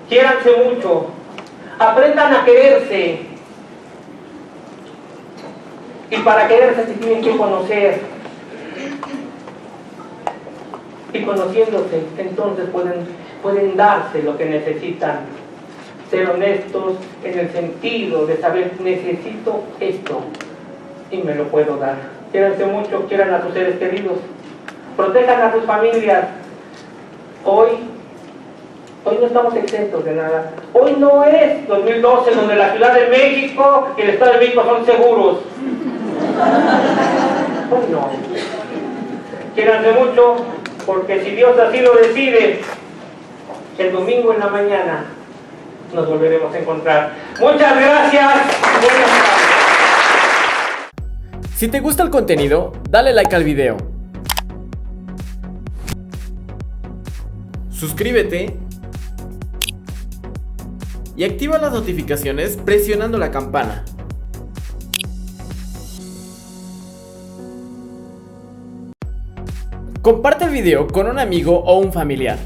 quiéranse mucho, aprendan a quererse, y para quererse se tienen que conocer, y conociéndose entonces pueden darse lo que necesitan, ser honestos en el sentido de saber: necesito esto y me lo puedo dar. Quiéranse mucho, quieran a sus seres queridos, protejan a sus familias. Hoy no estamos exentos de nada. Hoy no es 2012 donde la Ciudad de México y el Estado de México son seguros. Hoy no. Quiéranse mucho, porque si Dios así lo decide, el domingo en la mañana nos volveremos a encontrar. Muchas gracias. Si te gusta el contenido, dale like al video. Suscríbete y activa las notificaciones presionando la campana. Comparte el video con un amigo o un familiar.